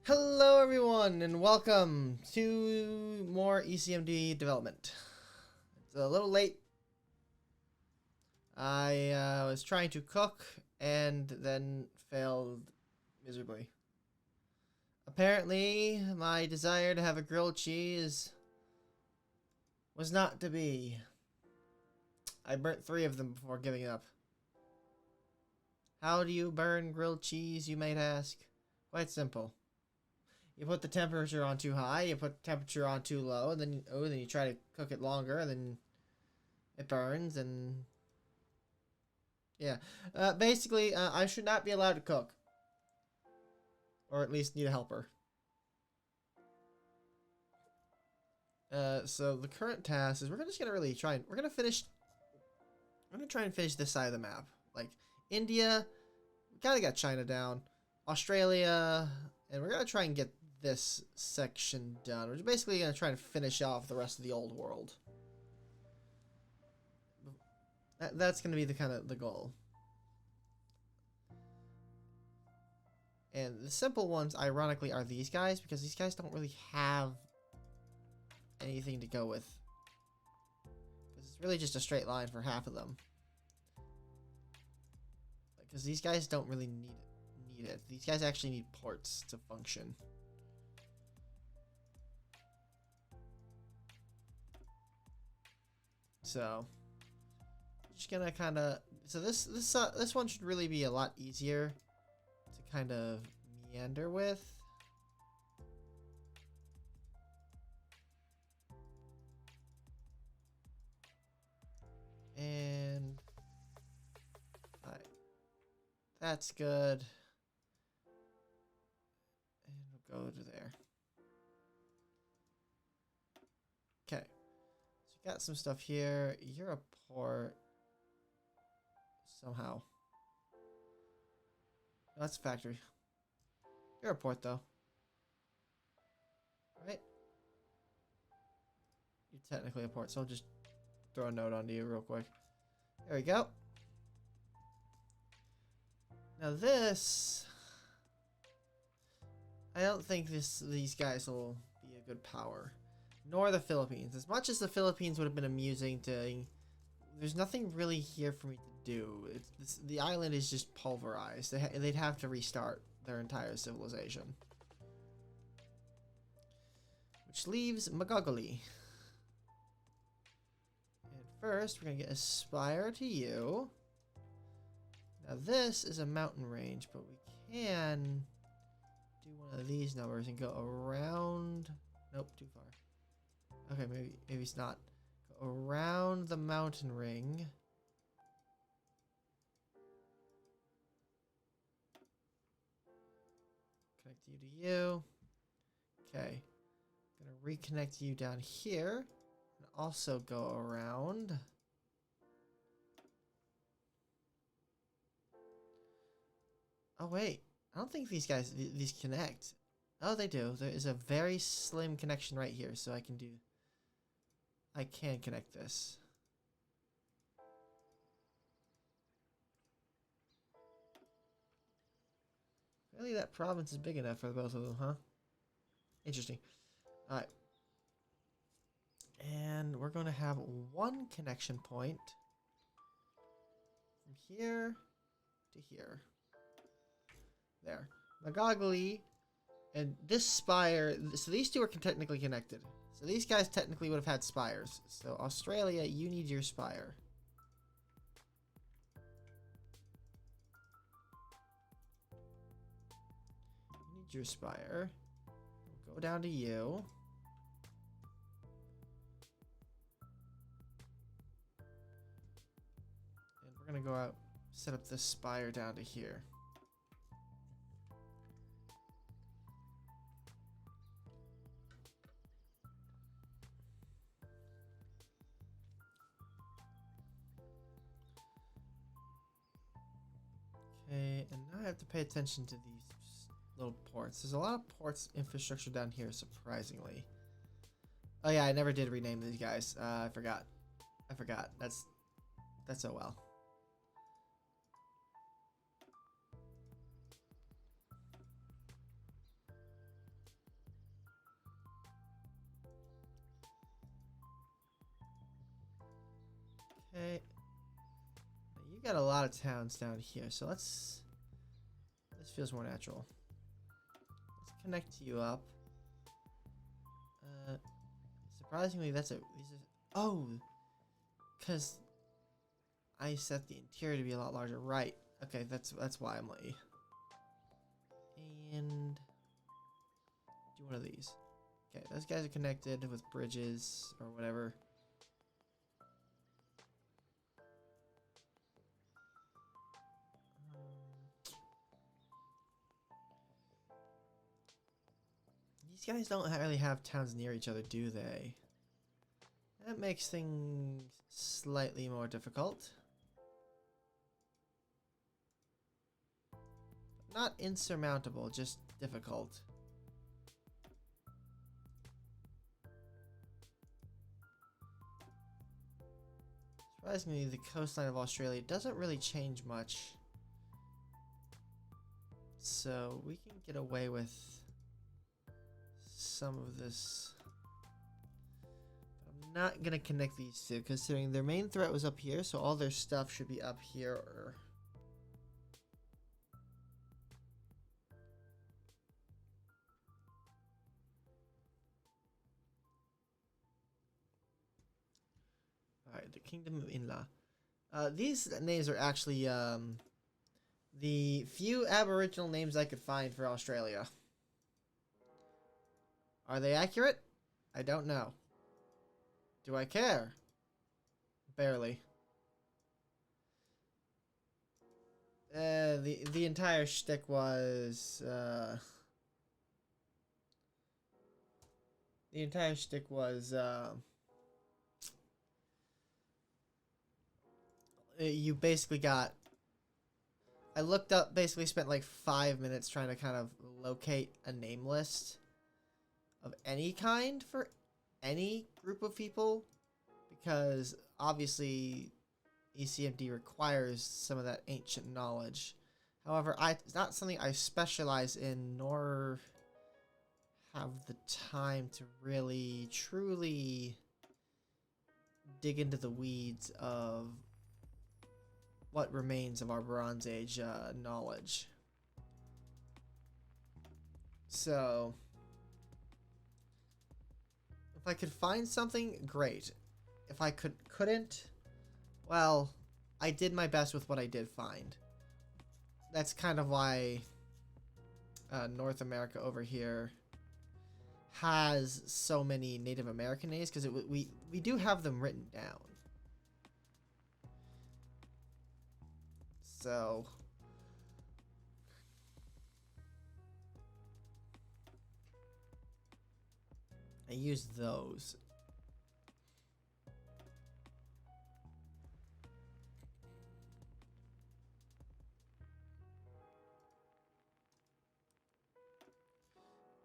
Hello everyone and welcome to more ECMD development. It's a little late. I was trying to cook and then failed miserably. Apparently my desire to have a grilled cheese was not to be. I burnt 3 of them before giving up. How do you burn grilled cheese, you might ask? Quite simple. You put the temperature on too high, you put the temperature on too low, and then you try to cook it longer, and then it burns, and yeah. Basically, I should not be allowed to cook. Or at least need a helper. So the current task is we're just gonna really try and we're gonna try and finish this side of the map. Like India, we kinda got China down, Australia, and we're gonna try and get this section done. We're basically going to try and finish off the rest of the old world. That's going to be the goal. And the simple ones, ironically, are these guys, because these guys don't really have anything to go with. Because it's really just a straight line for half of them. Because these guys don't really need it. These guys actually need ports to function. So, just gonna kind of. So this one should really be a lot easier to kind of meander with. And alright, that's good. And we'll go to there. Okay. Got some stuff here. You're a port. Somehow. No, that's a factory. You're a port, though. Right? You're technically a port, so I'll just throw a note onto you real quick. There we go. Now this... I don't think these guys will be a good power. Nor the Philippines. As much as the Philippines would have been amusing to... There's nothing really here for me to do. The island is just pulverized. They'd have to restart their entire civilization. Which leaves Magogoli. And first, we're going to get Aspire to you. Now this is a mountain range, but we can do one of these numbers and go around... Nope, too far. Okay, maybe it's not. Go around the mountain ring. Connect you to you. Okay. Gonna reconnect you down here. And also go around. Oh wait. I don't think these connect. Oh, they do. There is a very slim connection right here, so I can connect this. Really, that province is big enough for both of them, huh? Interesting. Alright. And we're going to have one connection point from here to here. There. Magogoli and this spire, so these two are technically connected. So these guys technically would have had spires. So Australia, you need your spire. You need your spire. We'll go down to you. And we're going to go out, set up this spire down to here. Okay, and now I have to pay attention to these little ports. There's a lot of ports infrastructure down here, surprisingly. Oh yeah, I never did rename these guys. I forgot. That's oh well. You got a lot of towns down here, so let's. This feels more natural. Let's connect you up. Surprisingly, that's a. Oh, because I set the interior to be a lot larger. Right. Okay, that's why I'm late. And do one of these. Okay, those guys are connected with bridges or whatever. These guys don't really have towns near each other, do they? That makes things slightly more difficult. Not insurmountable, just difficult. Surprisingly, the coastline of Australia doesn't really change much. So we can get away with some of this. I'm not gonna connect these two, considering their main threat was up here, so all their stuff should be up here. Alright, the Kingdom of Inla. These names are actually the few Aboriginal names I could find for Australia. Are they accurate? I don't know. Do I care? Barely. The entire shtick was you basically got. I looked up, basically spent like 5 minutes trying to kind of locate a name list of any kind for any group of people, because obviously ECMD requires some of that ancient knowledge. However, it's not something I specialize in, nor have the time to really, truly dig into the weeds of what remains of our Bronze Age knowledge. So, if I could find something, great. If I couldn't, well, I did my best with what I did find. That's kind of why North America over here has so many Native American names, because we do have them written down. So I use those.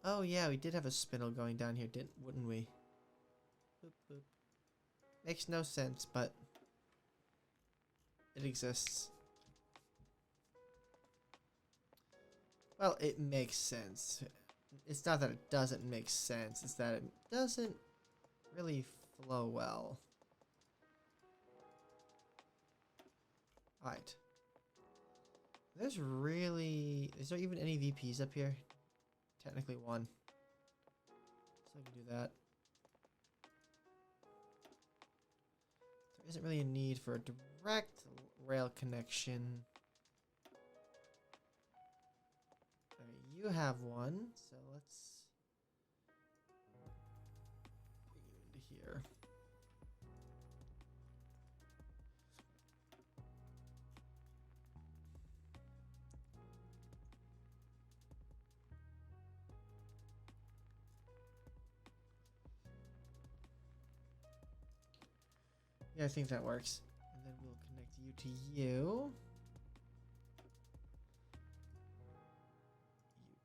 Oh yeah, we did have a spindle going down here, wouldn't we? Boop, boop. Makes no sense, but it exists. Well, it makes sense. It's not that it doesn't make sense, it's that it doesn't really flow well. Alright. Is there even any VPs up here? Technically one. So I can do that. There isn't really a need for a direct rail connection. You have one, so let's bring you into here. Yeah, I think that works. And then we'll connect you to you.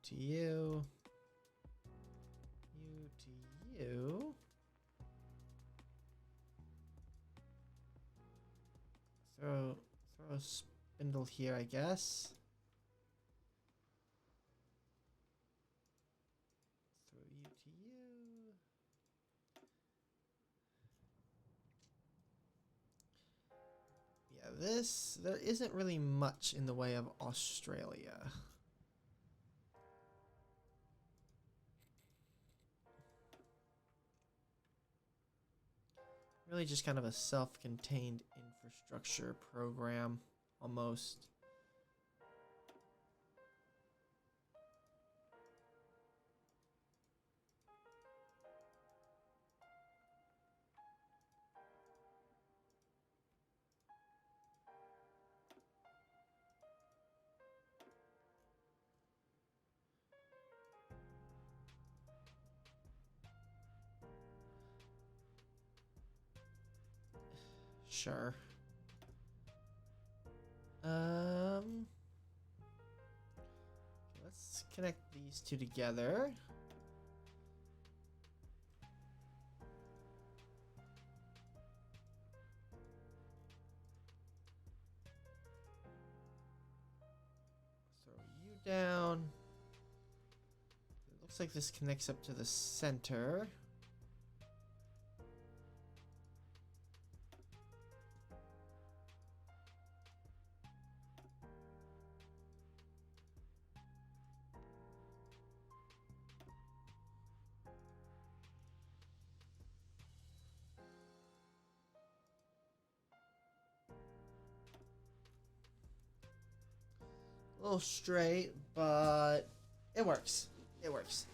To you. You to you. Throw a spindle here, I guess. Throw you to you. Yeah, this, there isn't really much in the way of Australia. Really just kind of a self-contained infrastructure program, almost. Sure. Let's connect these two together. Throw you down. It looks like this connects up to the center. A little straight, but it works. It works.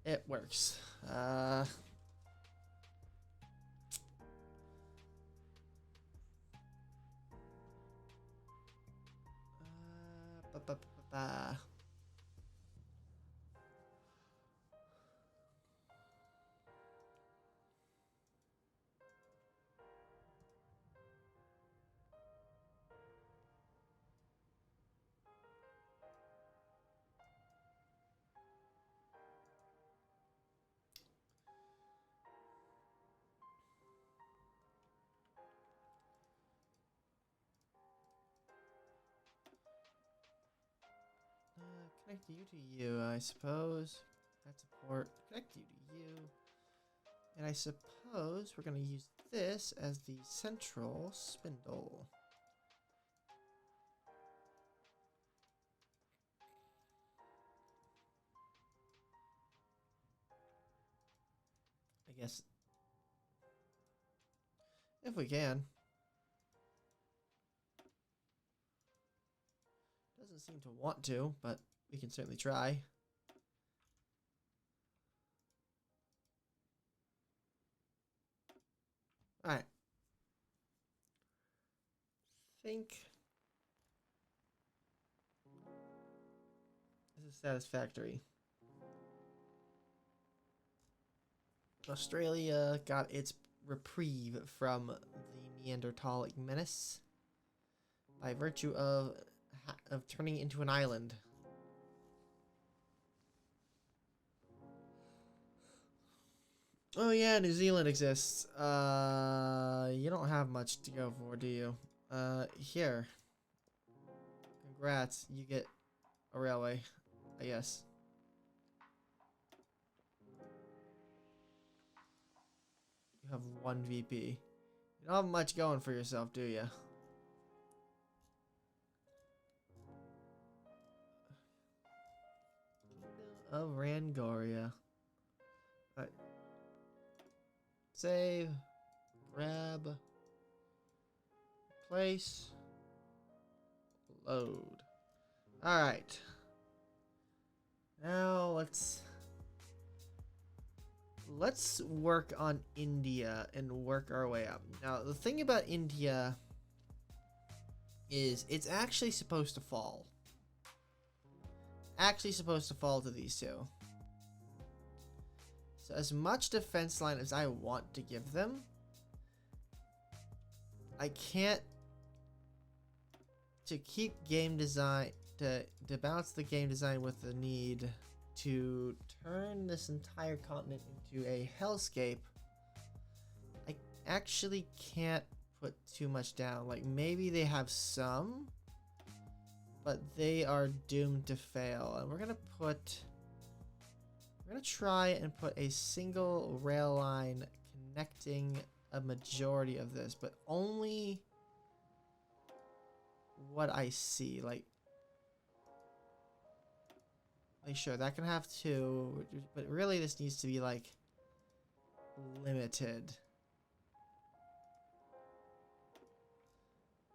It works. Ba, ba, ba, ba. Connect you to you, I suppose. That's a port. Connect you to you. And I suppose we're going to use this as the central spindle. I guess. If we can. Doesn't seem to want to, but we can certainly try. Alright. Think this is satisfactory. Australia got its reprieve from the Neanderthalic menace by virtue of turning into an island. Oh yeah, New Zealand exists. You don't have much to go for, do you? Here. Congrats, you get a railway, I guess. You have one VP. You don't have much going for yourself, do you? Of Rangoria. Alright. Save. Grab. Place. Load. Alright. Now let's work on India and work our way up. Now the thing about India is it's actually supposed to fall. Actually supposed to fall to these two. So as much defense line as I want to give them, I can't, to keep game design, to balance the game design with the need to turn this entire continent into a hellscape, I actually can't put too much down. Like maybe they have some, but they are doomed to fail. And we're gonna try and put a single rail line connecting a majority of this, but only what I see. Like sure, that can have 2, but really this needs to be like limited.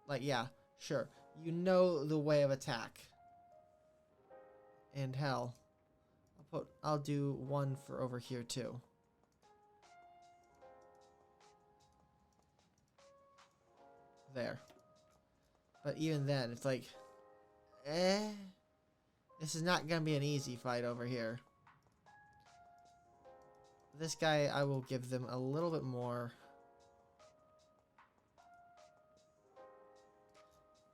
Like, yeah, sure. You know the way of attack. And hell, I'll do 1 for over here too. There. But even then, it's like, this is not gonna be an easy fight over here. This guy, I will give them a little bit more.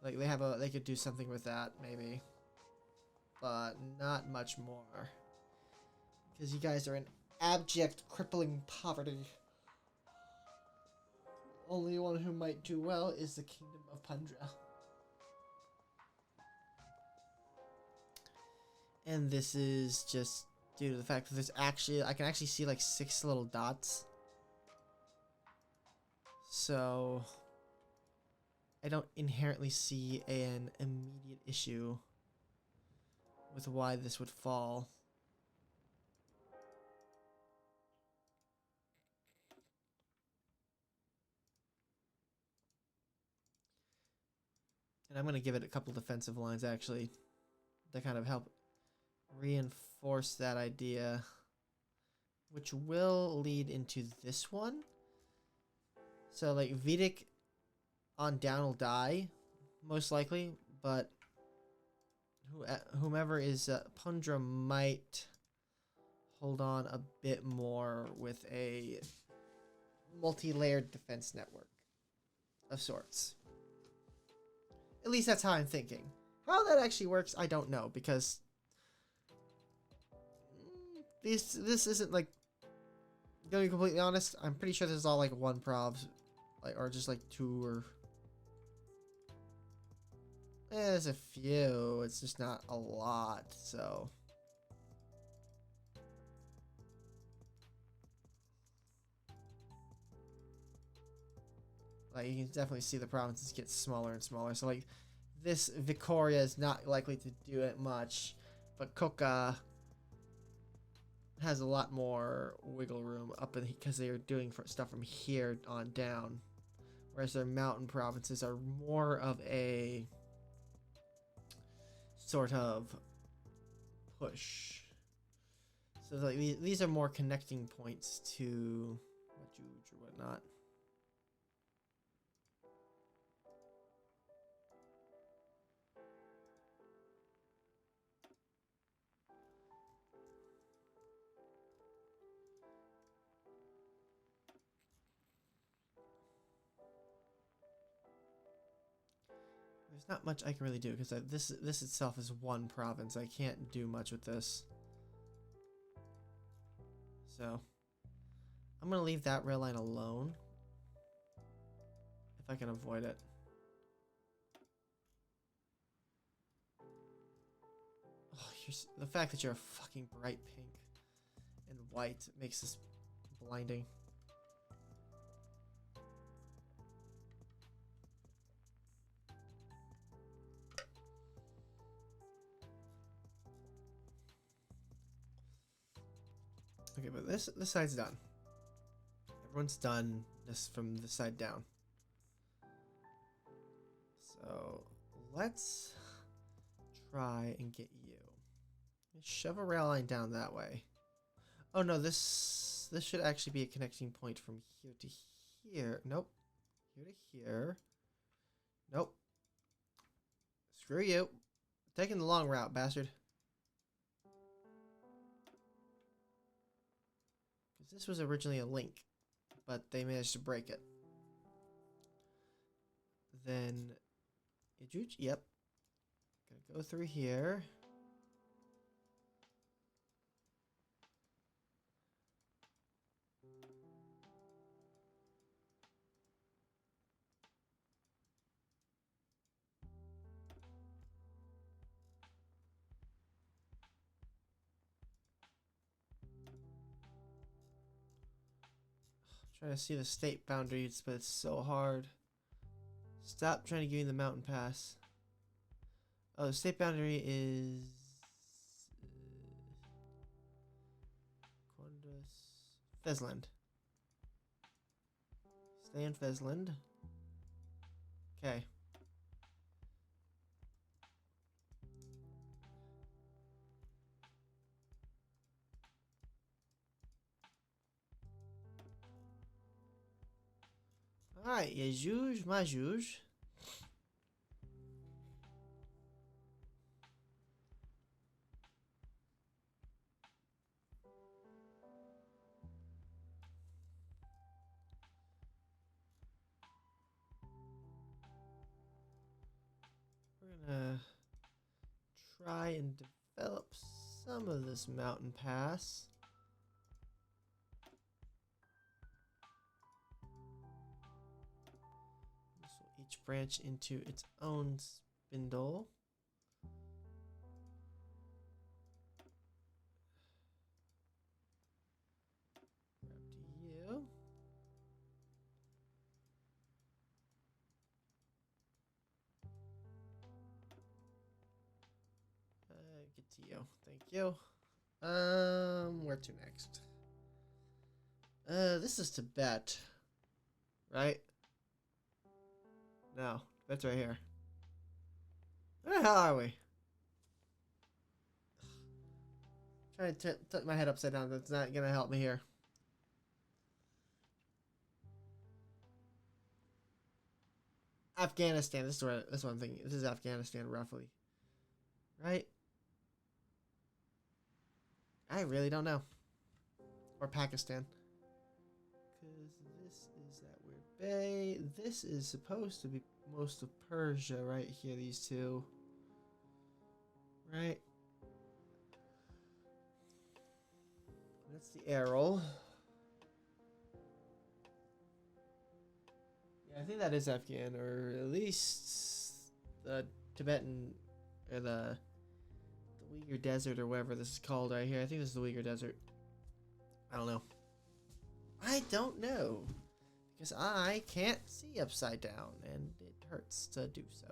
Like they could do something with that maybe, but not much more. Because you guys are in abject, crippling poverty. Only one who might do well is the Kingdom of Pundra. And this is just due to the fact that I can actually see like 6 little dots. So I don't inherently see an immediate issue with why this would fall. And I'm going to give it a couple defensive lines actually to kind of help reinforce that idea, which will lead into this one. So like Vedic on down will die most likely, but whomever is Pundra might hold on a bit more with a multi-layered defense network of sorts. At least that's how I'm thinking. How that actually works, I don't know, because this isn't like, gonna be completely honest, I'm pretty sure this is all like 1 provs, like, or just like 2 or there's a few. It's just not a lot, so like you can definitely see the provinces get smaller and smaller. So like this Vicoria is not likely to do it much, but Coca has a lot more wiggle room up in because they are doing stuff from here on down, whereas their mountain provinces are more of a sort of push. So like these are more connecting points to Majuj or whatnot. There's not much I can really do because this itself is 1 province. I can't do much with this. So I'm gonna leave that rail line alone if I can avoid it. Oh, the fact that you're a fucking bright pink and white makes this blinding. Okay, but this side's done. Everyone's done this from this side down. So let's try and get you. Shove a rail line down that way. Oh no, this should actually be a connecting point from here to here. Nope. Here to here. Nope. Screw you. Taking the long route, bastard. Because this was originally a link, but they managed to break it. Then, yep. Gonna go through here. Trying to see the state boundaries, but it's so hard. Stop trying to give me the mountain pass. Oh, state boundary is Fezland. Stay in Fezland. Okay. Alright, yeah, juge, my juge. We're gonna try and develop some of this mountain pass. This will each branch into its own spindle. Grab to you. Get to you. Thank you. Where to next? This is Tibet, right? No, Tibet's right here. Where the hell are we? Trying to tilt my head upside down. That's not gonna help me here. Afghanistan. This is what I'm thinking. This is Afghanistan, roughly. Right? I really don't know. Or Pakistan. Because this is that weird bay. This is supposed to be most of Persia right here, these two. Right? That's the Aral. Yeah, I think that is Afghan, or at least the Tibetan, or the Uyghur Desert, or whatever this is called right here. I think this is the Uyghur Desert. I don't know. I don't know. Because I can't see upside down, and it hurts to do so.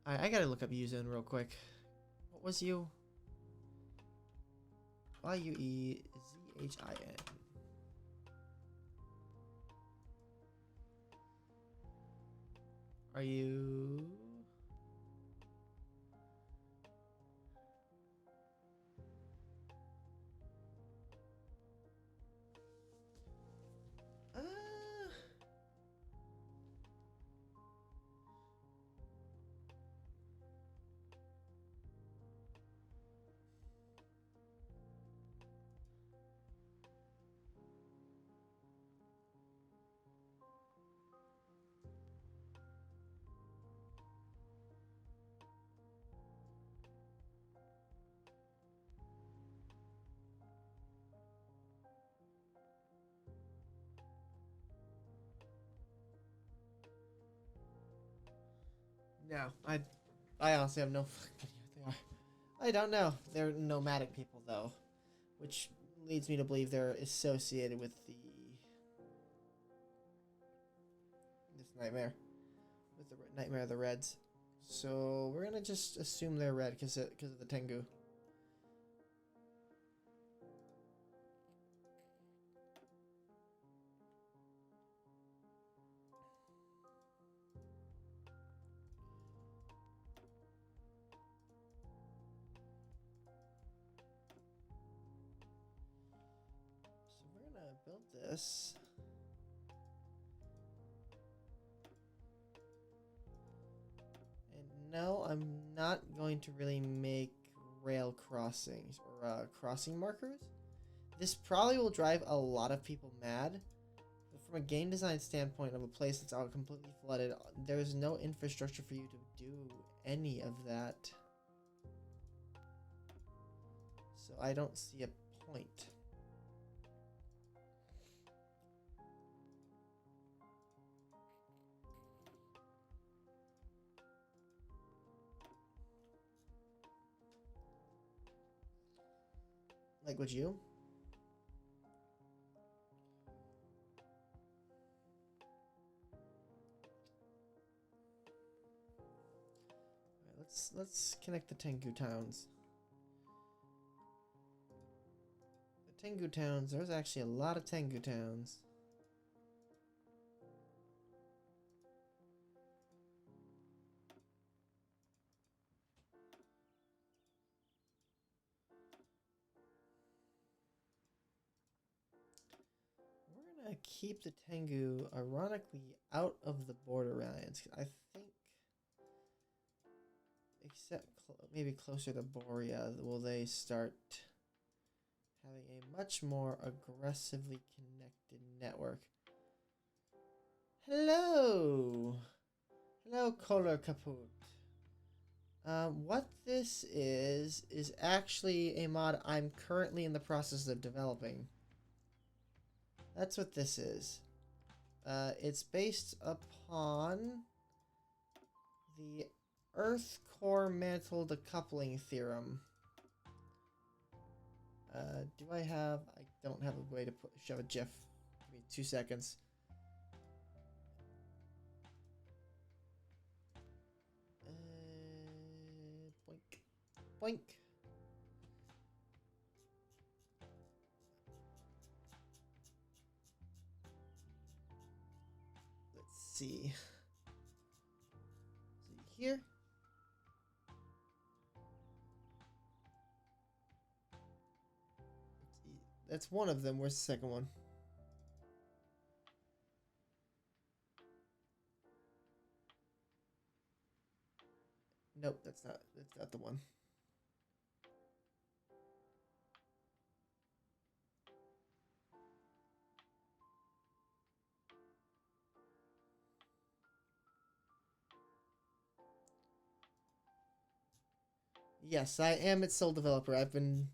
Alright, I gotta look up Yuzin real quick. What was you? Yuezhin. Are you... No, I honestly have no fucking idea what they are. I don't know. They're nomadic people, though, which leads me to believe they're associated with this nightmare, with the nightmare of the Reds. So we're gonna just assume they're red because of the Tengu. So we're gonna build this. And no, I'm not going to really make rail crossings or crossing markers. This probably will drive a lot of people mad. But from a game design standpoint of a place that's all completely flooded, there's no infrastructure for you to do any of that. So I don't see a point. Like, would you? let's connect the Tengu towns. The Tengu towns. There's actually a lot of Tengu towns. We're gonna keep the Tengu, ironically, out of the borderlands. I think, except maybe closer to Borea, will they start having a much more aggressively connected network. Hello! Hello, Color Kaput. What this is actually a mod I'm currently in the process of developing. That's what this is. It's based upon the Earth core mantle decoupling theorem. Do I have... I don't have a way to shove a GIF. Give me 2 seconds. Boink. Boink. Let's see. Here. That's one of them. Where's the second one? Nope, that's not the one. Yes, I am its sole developer. I've been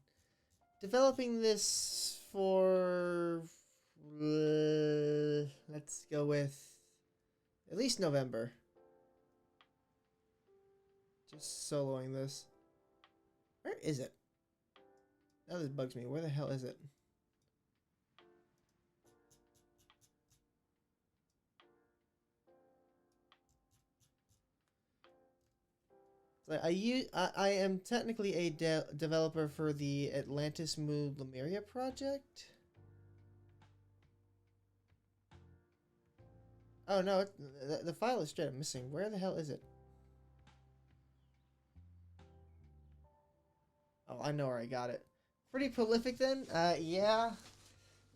developing this for let's go with at least November. Just soloing this. Where is it? Now this bugs me. Where the hell is it? I am technically a developer for the Atlantis Moon Lemuria project. Oh no, the file is straight up missing. Where the hell is it? Oh, I know where I got it. Pretty prolific then? Yeah.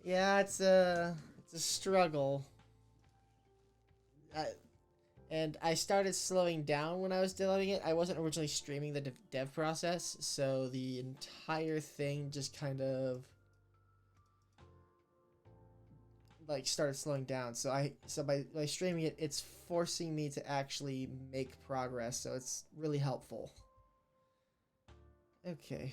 Yeah, it's a struggle. And I started slowing down when I was developing it. I wasn't originally streaming the dev process, so the entire thing just kind of like started slowing down. So by streaming it, it's forcing me to actually make progress. So it's really helpful. Okay.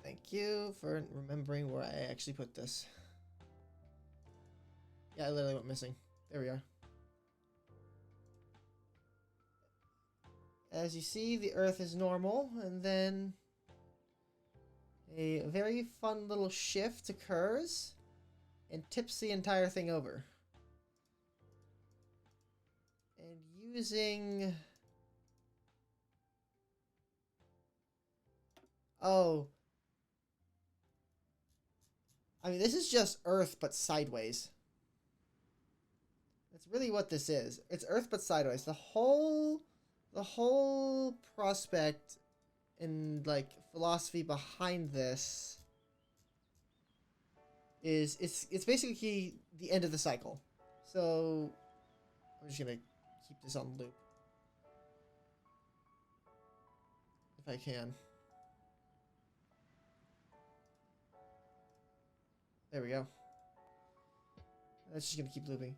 Thank you for remembering where I actually put this. Yeah, I literally went missing. There we are. As you see, the Earth is normal, and then a very fun little shift occurs and tips the entire thing over. And using... Oh. I mean, this is just Earth, but sideways. That's really what this is. It's Earth, but sideways. The whole prospect and, like, philosophy behind this is it's basically the end of the cycle. So I'm just gonna keep this on loop if I can. There we go. That's just gonna keep looping.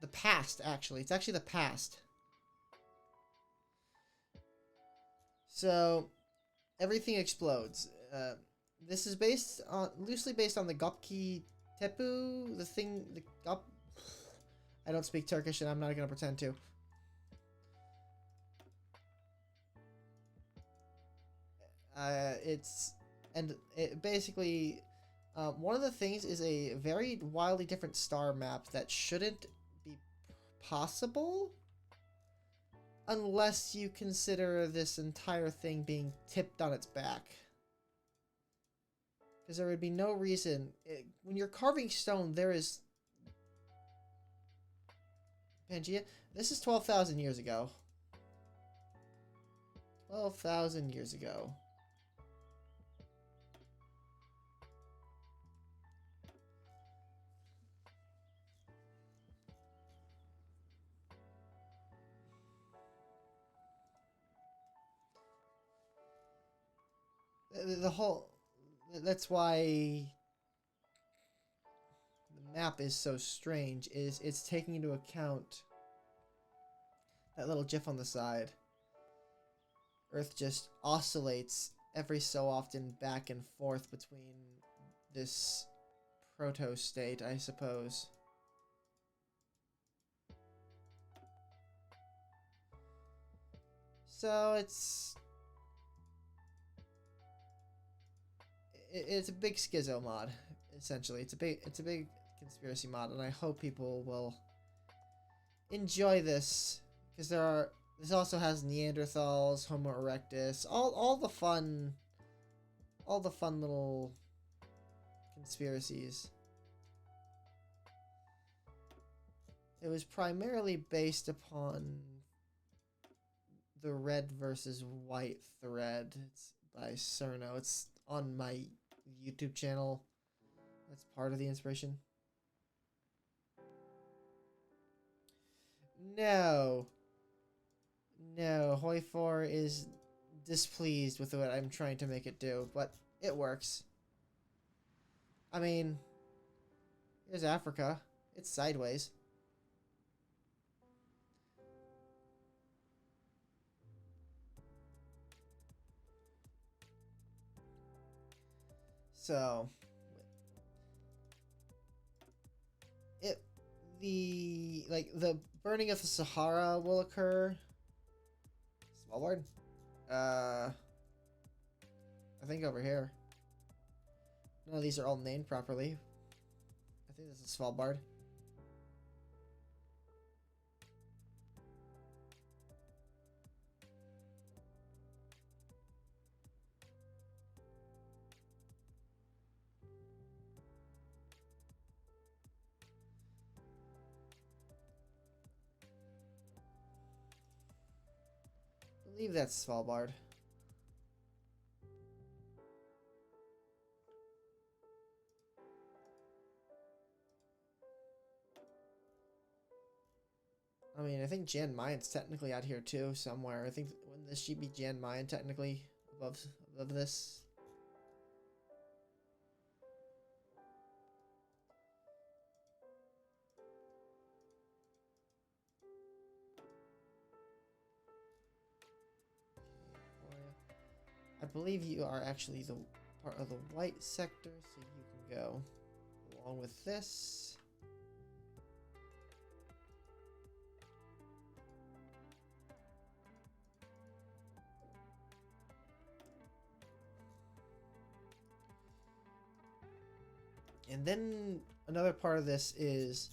The past, actually. It's actually the past. So everything explodes. This is loosely based on the Gopki Tepu, the Gop. I don't speak Turkish, and I'm not gonna pretend to. It basically one of the things is a very wildly different star map that shouldn't be possible. Unless you consider this entire thing being tipped on its back. Because there would be no reason. When you're carving stone, there is... Pangea? This is 12,000 years ago. 12,000 years ago. The whole... That's why the map is so strange, is it's taking into account that little GIF on the side. Earth just oscillates every so often back and forth between this proto-state, I suppose. So it's a big schizo mod, essentially. It's a big conspiracy mod, and I hope people will enjoy this, because this also has Neanderthals, Homo erectus, all the fun little conspiracies. It was primarily based upon the red versus white thread. It's by Cerno. It's on my YouTube channel. That's part of the inspiration. No, Hoi4 is displeased with what I'm trying to make it do, but it works. I mean, here's Africa. It's sideways. So, the burning of the Sahara will occur. Small word. I think over here. No, these are all named properly. I think this is Svalbard. I believe that's Svalbard. I mean, I think Jan Mayen's technically out here too, somewhere. I think, wouldn't this should be Jan Mayen technically above this? I believe you are actually the part of the white sector, so you can go along with this. And then another part of this is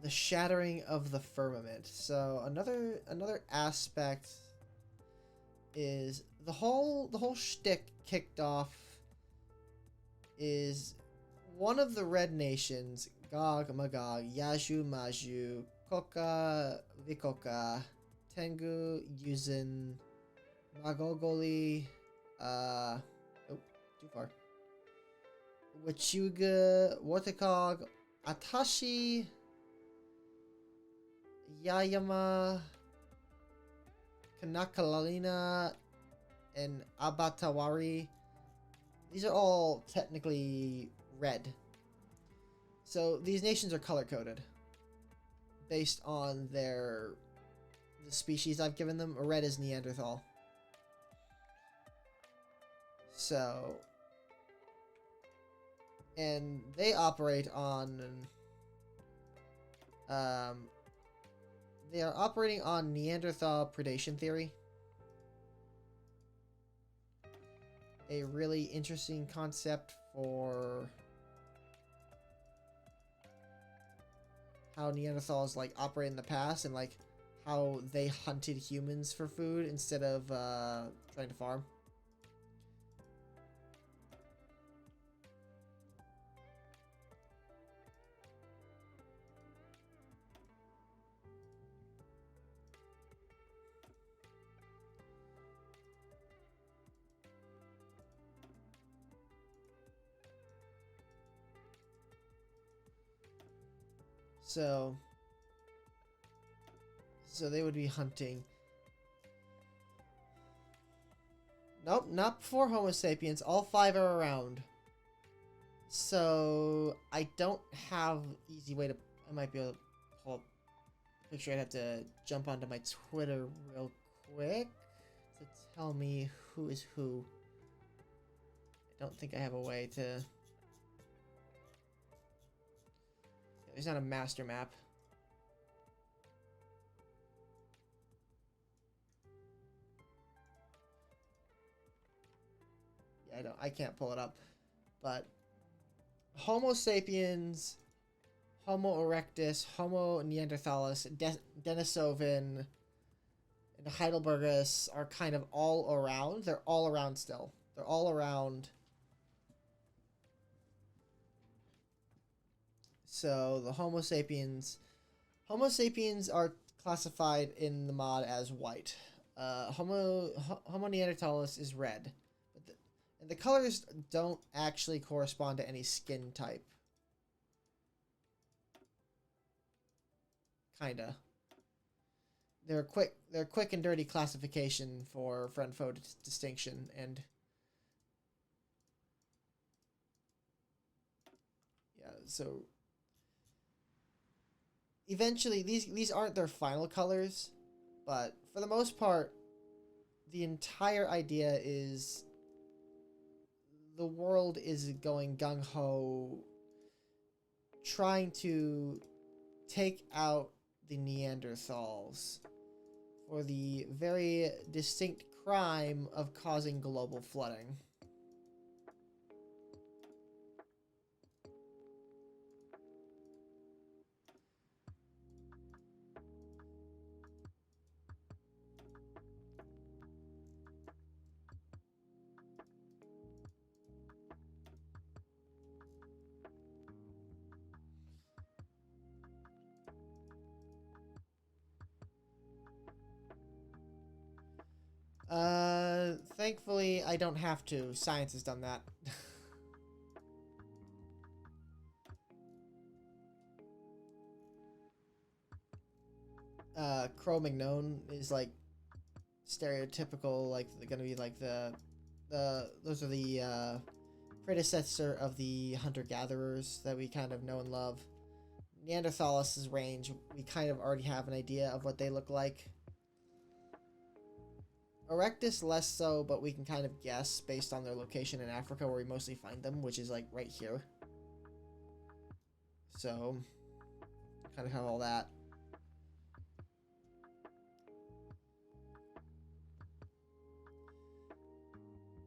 the shattering of the firmament. So another aspect is the whole shtick kicked off is one of the red nations, Gog Magog, Yaju Maju, Koka Vikoka, Tengu Yuzin, Magogoli, too far. Wachuga, Watakog, Atashi, Yayama, Kanakalalina, and Abatawari. These are all technically red. So these nations are color-coded based on the species I've given them. Red is Neanderthal. So, and they operate on they are operating on Neanderthal predation theory. A really interesting concept for how Neanderthals like operate in the past and like how they hunted humans for food instead of trying to farm. So they would be hunting. Nope, not before Homo sapiens. All 5 are around. So I don't have easy way to. I might be able to pull up a picture. I'd have to jump onto my Twitter real quick to tell me who is who. I don't think I have a way to. There's not a master map. Yeah, I can't pull it up. But Homo sapiens, Homo erectus, Homo neanderthalis, Denisovan, and Heidelbergus are kind of all around. They're all around still. They're all around. So the Homo sapiens are classified in the mod as white. Homo neanderthalis is red. And the colors don't actually correspond to any skin type. Kinda. They're quick and dirty classification for friend-foe distinction, and yeah, so eventually these aren't their final colors, but for the most part, the entire idea is the world is going gung-ho, trying to take out the Neanderthals for the very distinct crime of causing global flooding. Thankfully, I don't have to. Science has done that. Cro-Magnon is like stereotypical, like they're gonna be like those are the predecessor of the hunter-gatherers that we kind of know and love. Neanderthalis' range, we kind of already have an idea of what they look like. Erectus less so, but we can kind of guess based on their location in Africa where we mostly find them, which is like right here. So, kind of have all that.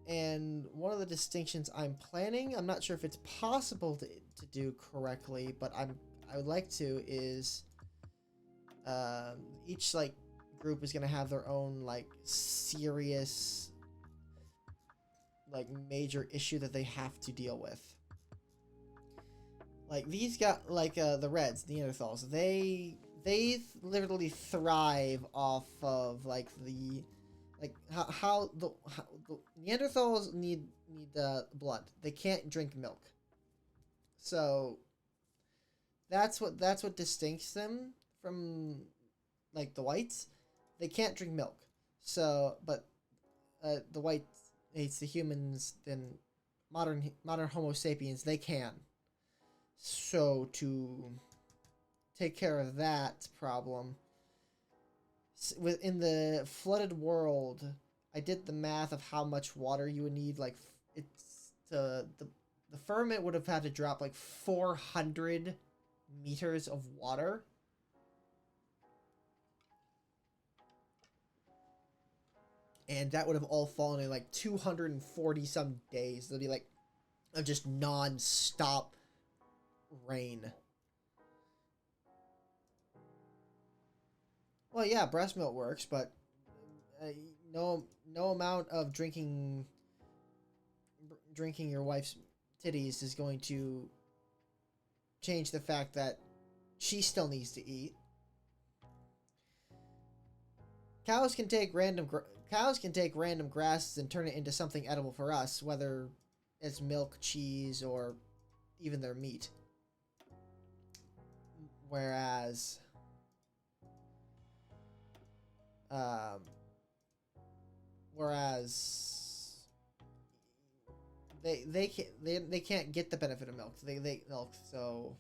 And one of the distinctions I'm planning, I'm not sure if it's possible to do correctly, but I would like to, is each like group is gonna have their own like serious like major issue that they have to deal with. Like these got like the Reds, Neanderthals, they literally thrive off of like the how the Neanderthals need blood. They can't drink milk. So that's what distincts them from like the whites. They can't drink milk. So, but the white hates the humans. Then modern Homo sapiens, they can. So to take care of that problem, within the flooded world, I did the math of how much water you would need. Like it's the firmament would have had to drop like 400 meters of water. And that would have all fallen in like 240 some days. It'll be like of just non-stop rain. Well, yeah, breast milk works, but uh, no amount of drinking your wife's titties is going to change the fact that she still needs to eat. Cows can take random grasses and turn it into something edible for us, whether it's milk, cheese, or even their meat. Whereas, um, whereas they can't get the benefit of milk. They milk, so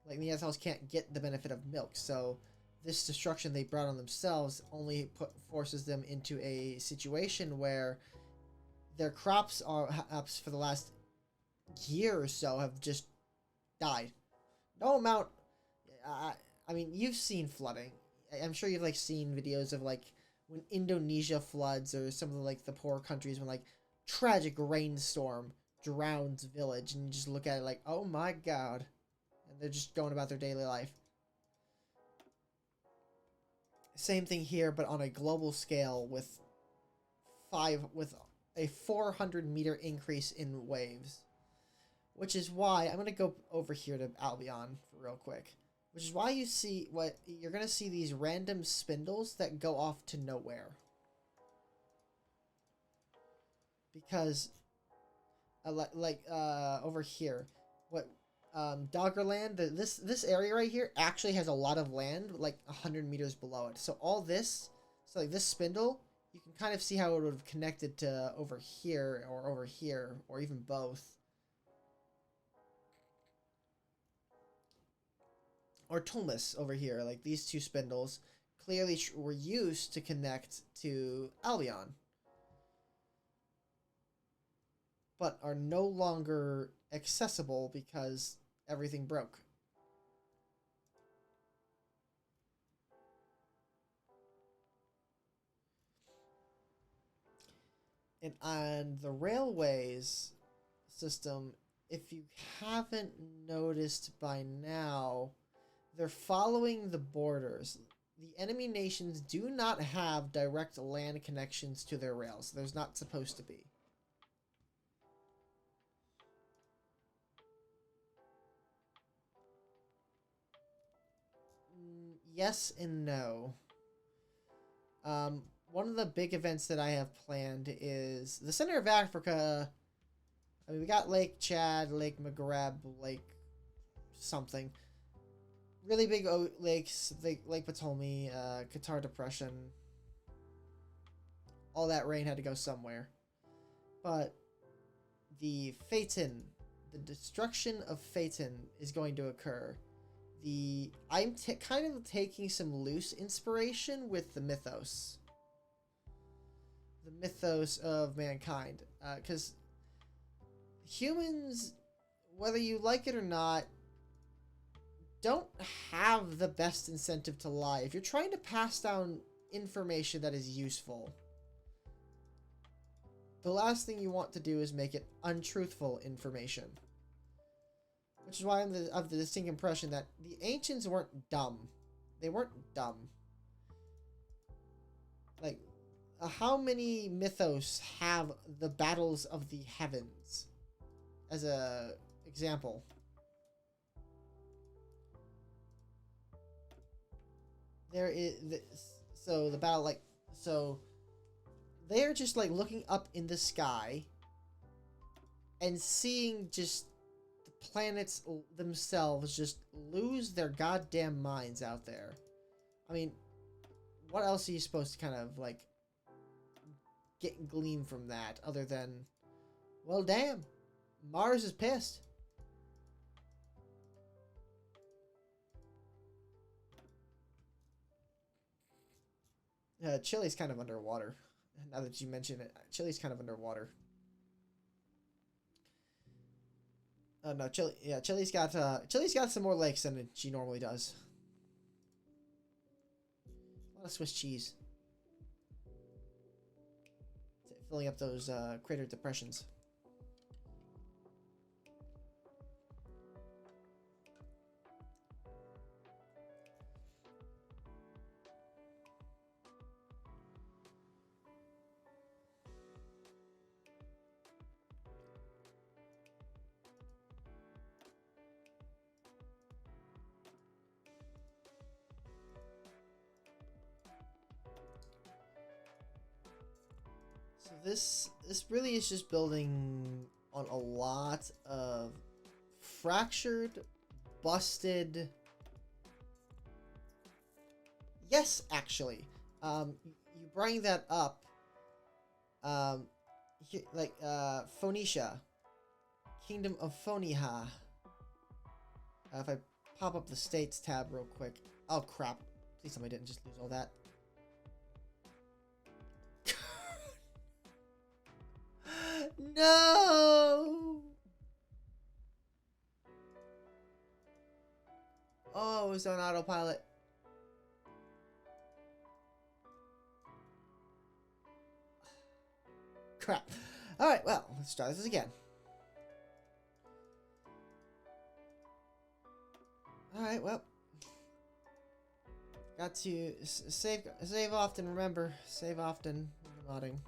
like Neanderthals can't get the benefit of milk. So this destruction they brought on themselves only forces them into a situation where their crops are for the last year or so have just died. No amount. I mean, you've seen flooding. I'm sure you've like seen videos of like when Indonesia floods or some of the, like the poor countries when like tragic rainstorm drowns village, and you just look at it like, oh my god, and they're just going about their daily life. Same thing here, but on a global scale with a 400-meter increase in waves. Which is why I'm gonna go over here to Albion real quick. Which is why you're gonna see these random spindles that go off to nowhere. Because, over here, Doggerland, this area right here actually has a lot of land, like 100 meters below it. So all this, so like this spindle, you can kind of see how it would have connected to over here, or even both. Or Tulmus over here, like these two spindles, clearly were used to connect to Albion, but are no longer accessible because everything broke. And on the railways system, if you haven't noticed by now, they're following the borders. The enemy nations do not have direct land connections to their rails. There's not supposed to be. Yes and no. One of the big events that I have planned is the center of Africa. I mean, we got Lake Chad, Lake Maghreb, Lake something. Really big lakes, Lake Ptolemy, Qatar Depression. All that rain had to go somewhere. But the Phaeton, the destruction of Phaeton is going to occur. I'm kind of taking some loose inspiration with the mythos. The mythos of mankind. Because humans, whether you like it or not, don't have the best incentive to lie. If you're trying to pass down information that is useful, the last thing you want to do is make it untruthful information. Which is why I'm of the distinct impression that the ancients weren't dumb. They weren't dumb. Like, how many mythos have the battles of the heavens as a example? There is so the battle so they're just like looking up in the sky and seeing just the planets themselves just lose their goddamn minds out there. I mean, what else are you supposed to kind of like glean from that other than, well, damn, Mars is pissed. Chile's kind of underwater. Now that you mention it, Chile's kind of underwater. No, Chile. Yeah, Chile's got some more lakes than she normally does. A lot of Swiss cheese, filling up those crater depressions. So this really is just building on a lot of fractured, busted. Yes, actually, you bring that up. Like Phoenicia, Kingdom of Phoenicia. If I pop up the states tab real quick. Oh crap! Please tell me I didn't just lose all that. No! Oh, it was on autopilot. Crap. Alright, well, let's try this again. Alright, well. Got to save often, remember. Save often when you're modding.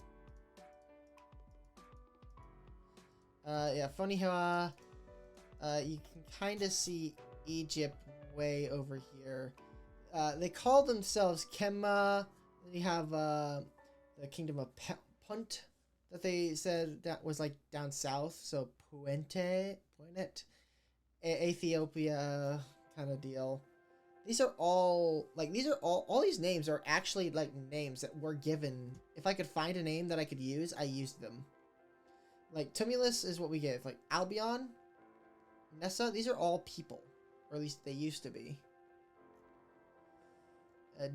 Yeah, funny how you can kind of see Egypt way over here. They call themselves Kemma. You have the Kingdom of Punt that they said that was like down south. So Puente, Ethiopia kind of deal. These are all like all these names are actually like names that were given. If I could find a name that I could use, I used them. Like Tumulus is what we give. Like Albion, Nessa, these are all people, or at least they used to be.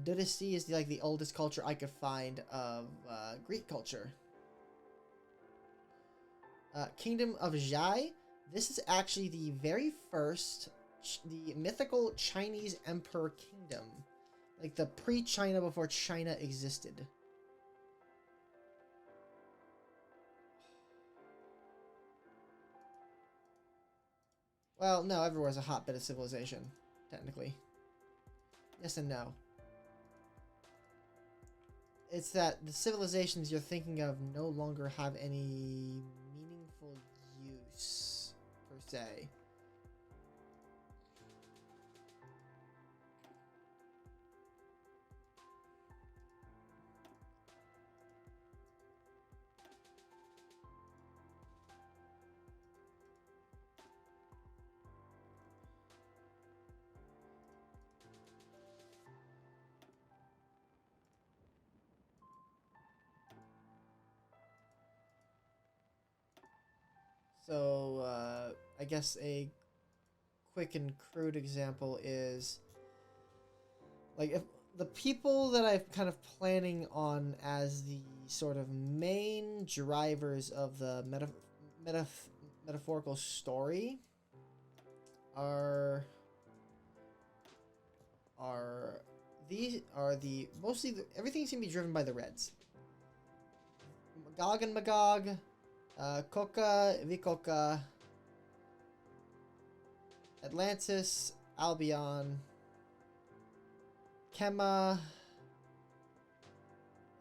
Dudisi is like the oldest culture I could find of Greek culture. Kingdom of Zhai. This is actually the very first, the mythical Chinese emperor kingdom, like the pre-China before China existed. Well, no, everywhere's a hotbed of civilization, technically. Yes and no. It's that the civilizations you're thinking of no longer have any meaningful use, per se. So, I guess a quick and crude example is, like, if the people that I'm kind of planning on as the sort of main drivers of the metaphorical story are mostly everything seems to be driven by the Reds. Magog and Magog, Coca, Vikoka, Atlantis, Albion, Kema,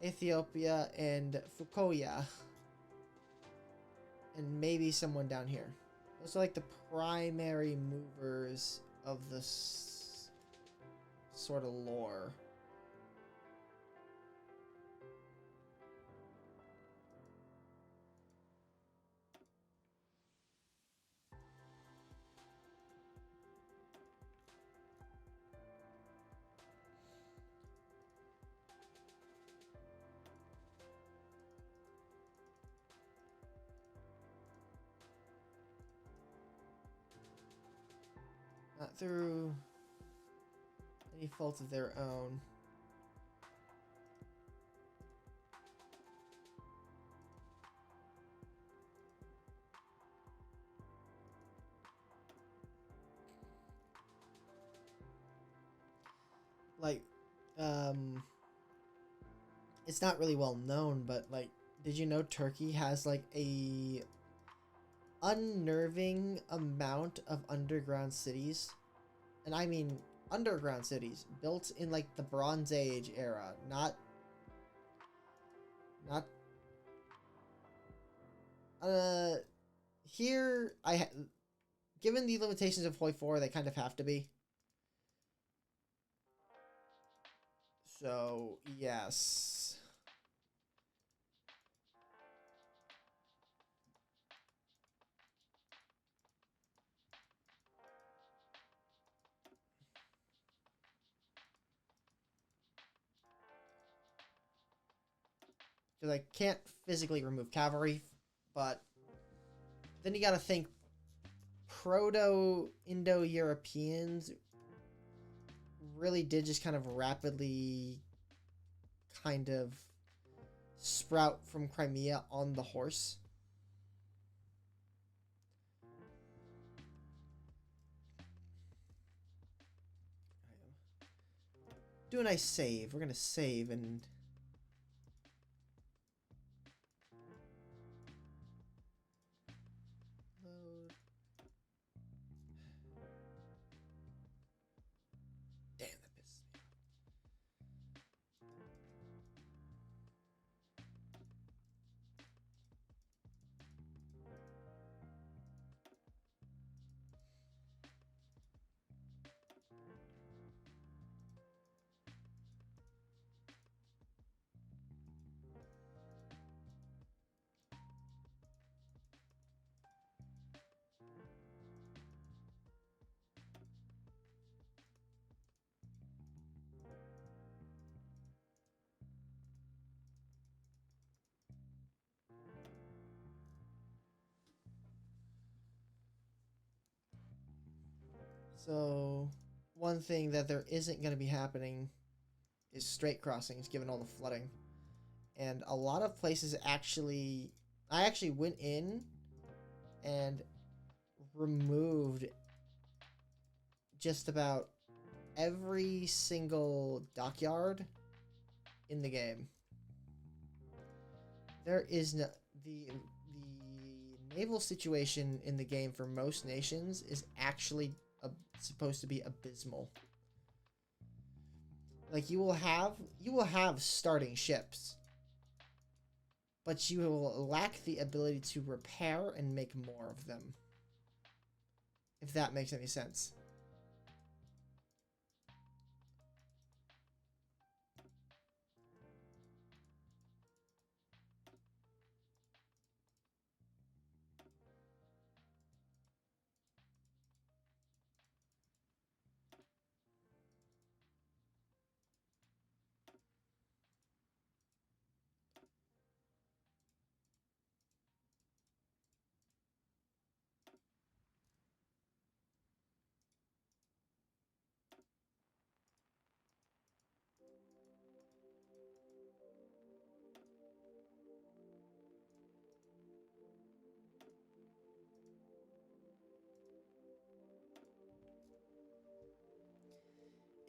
Ethiopia, and Fukoya. And maybe someone down here. Those are like the primary movers of this sort of lore. Not through any fault of their own. Like, it's not really well known, but like, did you know Turkey has like a unnerving amount of underground cities? And I mean underground cities built in like the Bronze Age era, not here given the limitations of Hoi 4, they kind of have to be. So, yes. because I can't physically remove cavalry, but then you got to think Proto-Indo-Europeans really did just kind of rapidly kind of sprout from Crimea on the horse. Do a nice save. We're going to save and... load. Damn, that pisses me off. So, one thing that there isn't going to be happening is straight crossings, given all the flooding. And a lot of places actually... I actually went in and removed just about every single dockyard in the game. There is no... The naval situation in the game for most nations is actually supposed to be abysmal. Like, you will have starting ships, but you will lack the ability to repair and make more of them, if that makes any sense.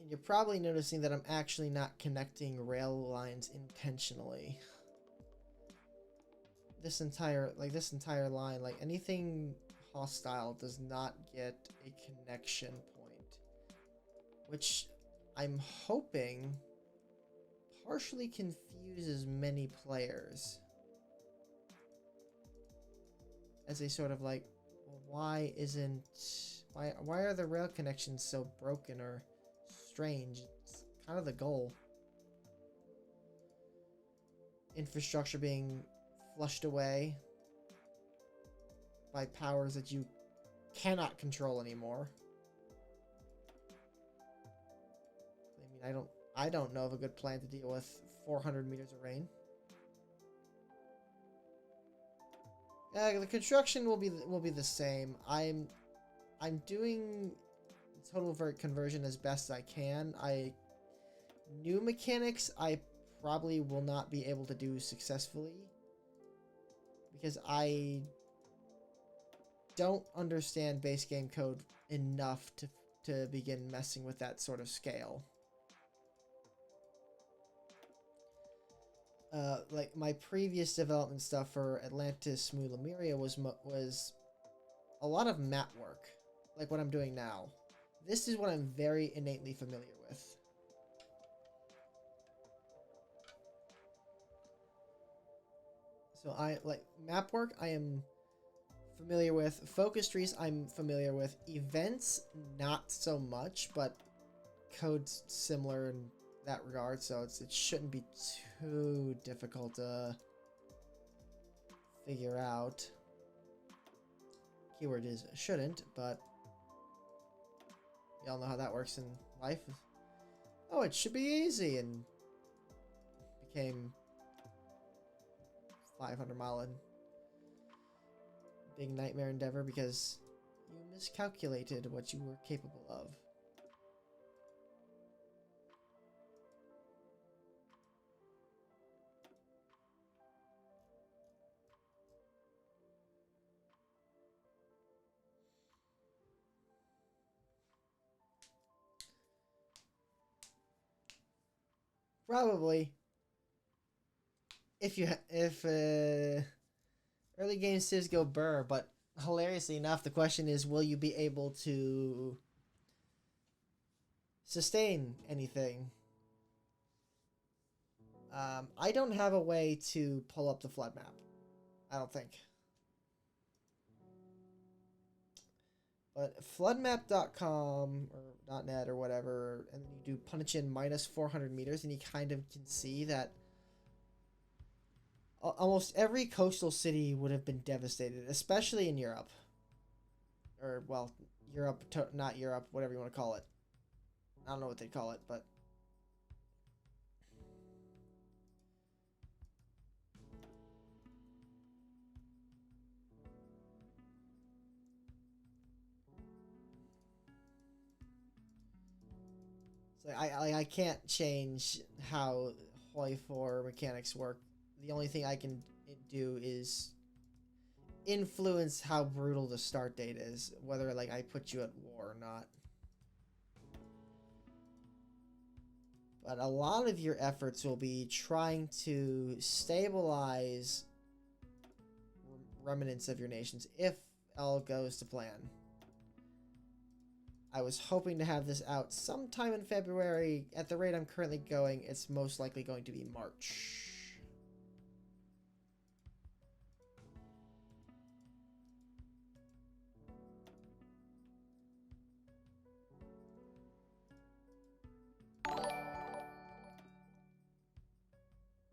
And you're probably noticing that I'm actually not connecting rail lines intentionally. This entire line, like anything hostile does not get a connection point, which I'm hoping partially confuses many players as they sort of like, well, why are the rail connections so broken or strange? It's kind of the goal. Infrastructure being flushed away by powers that you cannot control anymore. I mean, I don't know of a good plan to deal with 400 meters of rain. The construction will be the same. I'm doing total vert conversion as best I can. New mechanics I probably will not be able to do successfully because I don't understand base game code enough to begin messing with that sort of scale. Like my previous development stuff for Atlantis Mu Lemuria was a lot of map work, like what I'm doing now. This is what I'm very innately familiar with. So map work I am familiar with. Focus trees I'm familiar with. Events not so much, but code's similar in that regard, so it shouldn't be too difficult to figure out. Keyword is shouldn't, but y'all know how that works in life. Oh, it should be easy, and became 500-mile big nightmare endeavor because you miscalculated what you were capable of. Probably. If early game civs go burr, but hilariously enough, the question is, will you be able to sustain anything? I don't have a way to pull up the flood map. I don't think. But floodmap.com or .net or whatever, and you do punch in minus 400 meters, and you kind of can see that almost every coastal city would have been devastated, especially in Europe. Or, well, Europe, not Europe, whatever you want to call it. I don't know what they call it, but... So I can't change how Hoi 4 mechanics work. The only thing I can do is influence how brutal the start date is, whether like I put you at war or not. But a lot of your efforts will be trying to stabilize remnants of your nations if all goes to plan. I was hoping to have this out sometime in February. At the rate I'm currently going, it's most likely going to be March.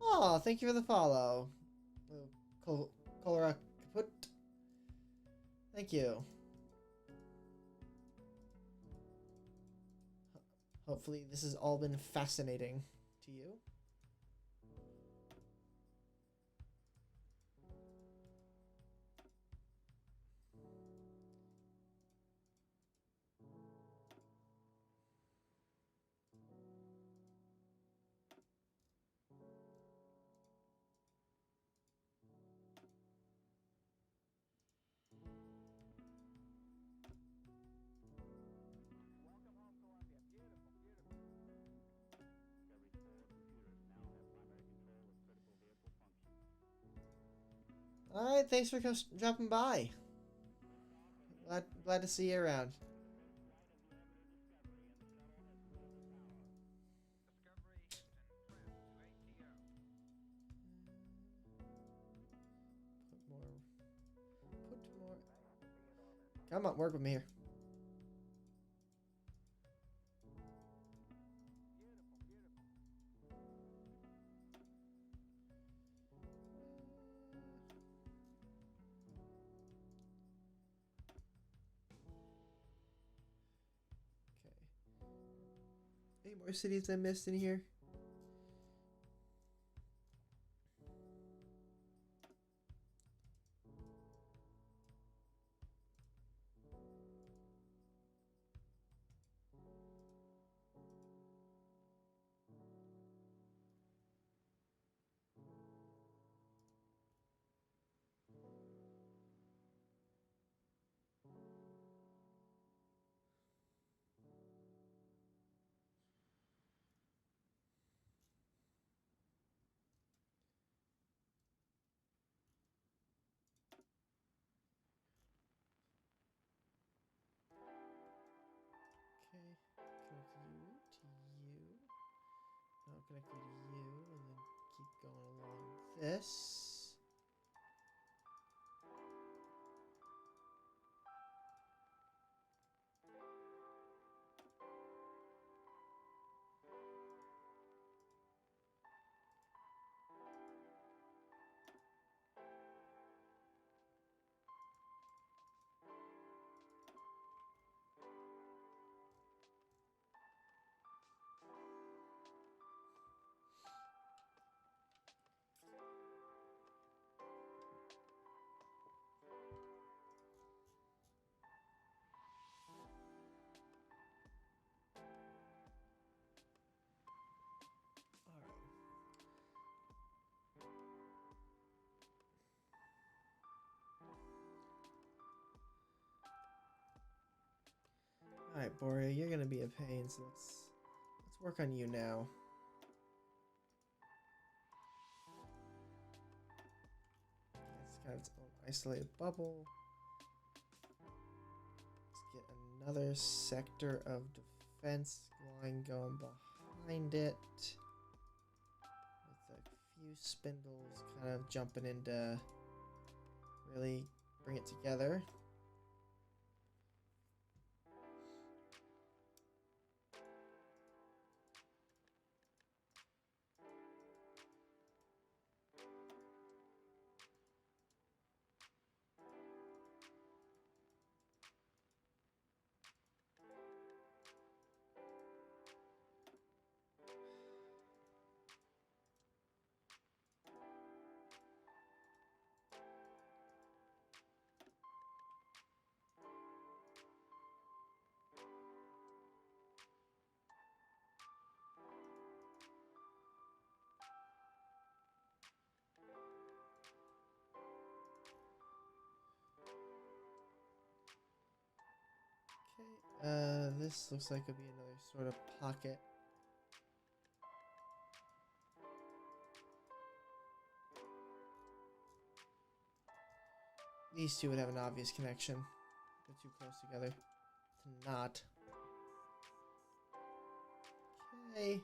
Oh, thank you for the follow. Cholera kaput. Thank you. Hopefully this has all been fascinating to you. Alright, thanks for dropping by. Glad to see you around. Put more. Come on, work with me here. Any more cities I missed in here? Okay, connect you to you. I'll connect you to you, and then keep going along this. Borea, you're gonna be a pain, so let's work on you now. It's got its own isolated bubble. Let's get another sector of defense line going behind it. With a few spindles kind of jumping in to really bring it together. This looks like it'll be another sort of pocket. These two would have an obvious connection. They're too close together to not. Okay.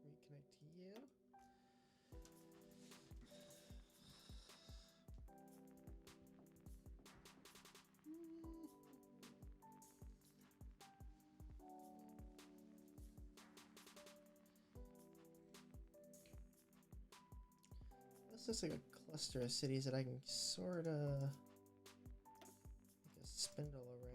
Reconnect to you. This looks like a cluster of cities that I can sort of like a spindle around.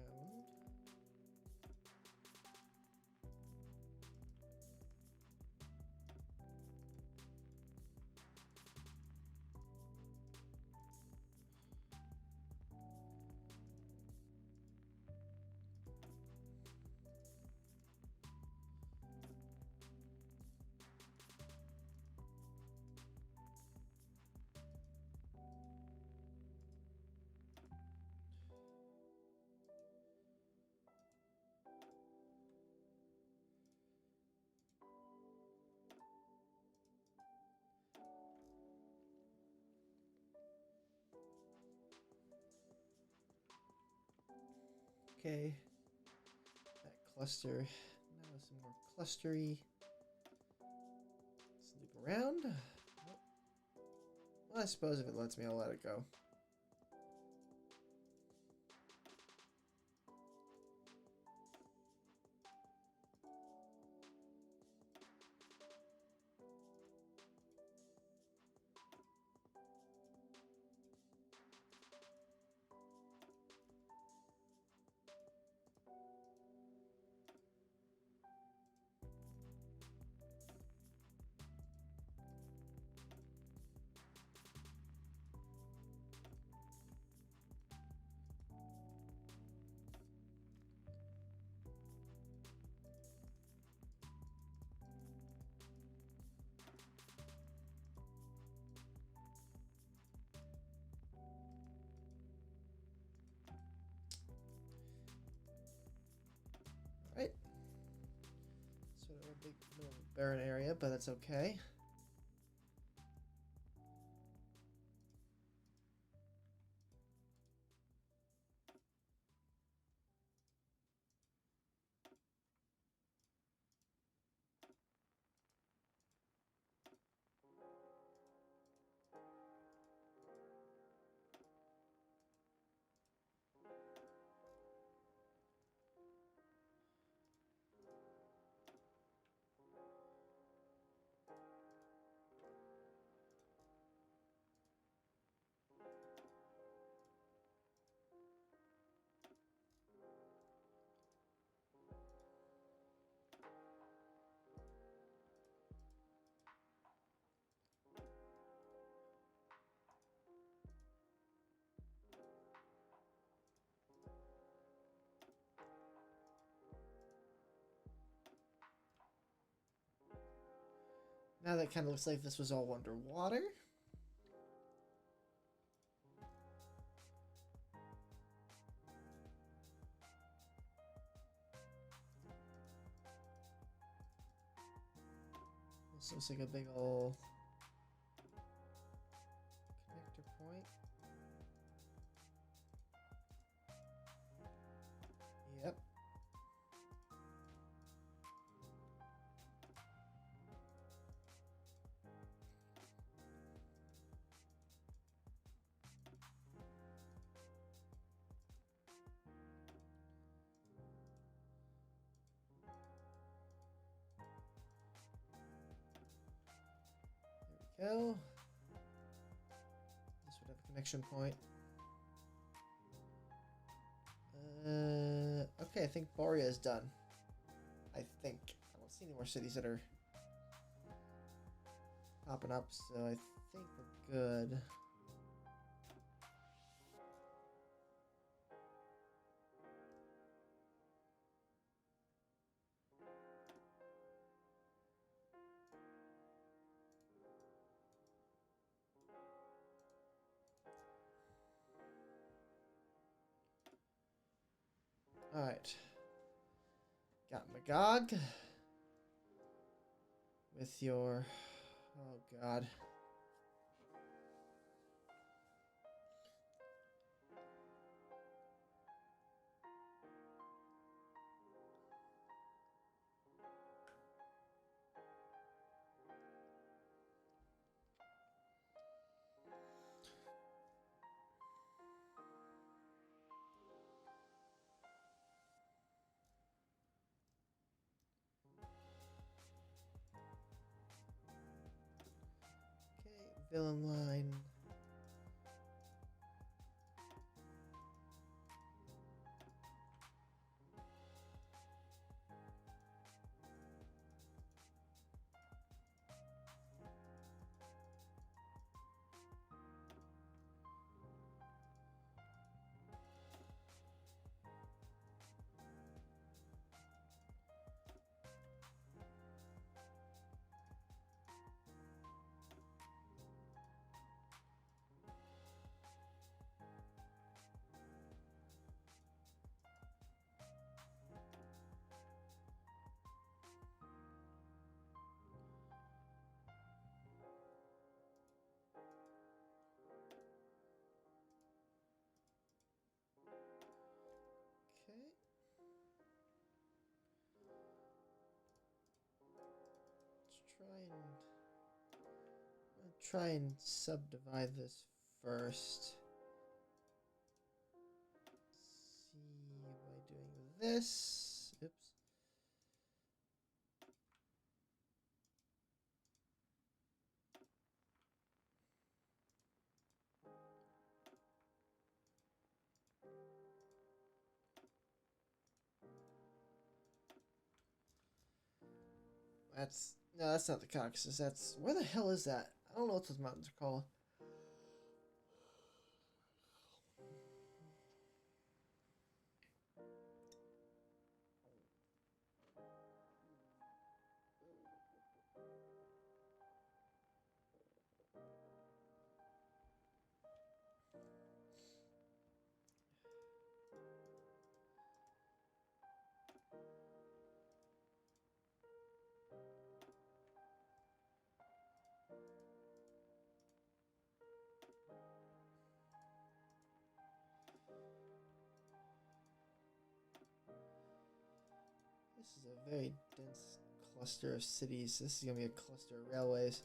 Okay. That cluster. Now some more clustery. Let's loop around. Nope. Well, I suppose if it lets me, I'll let it go. Right. Sort of a big little barren area, but that's okay. Now that kind of looks like this was all underwater. This looks like a big old connector point. Yep. There we go. This would have a connection point. Okay, I think Boria is done. I think. I don't see any more cities that are popping up, so I think we're good. Alright. Got Magog. With your... Oh, God. Villain line. try and subdivide this first. See by doing this. Oops. That's not the Caucasus. That's where the hell is that? I don't know what those mountains are called. This is a very dense cluster of cities. This is going to be a cluster of railways.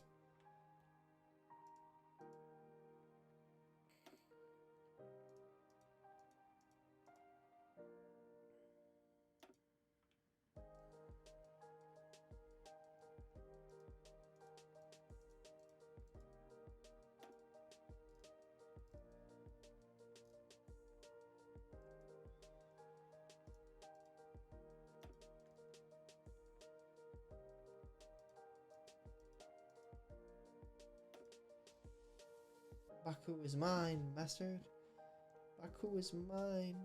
Baku is mine, bastard. Baku is mine.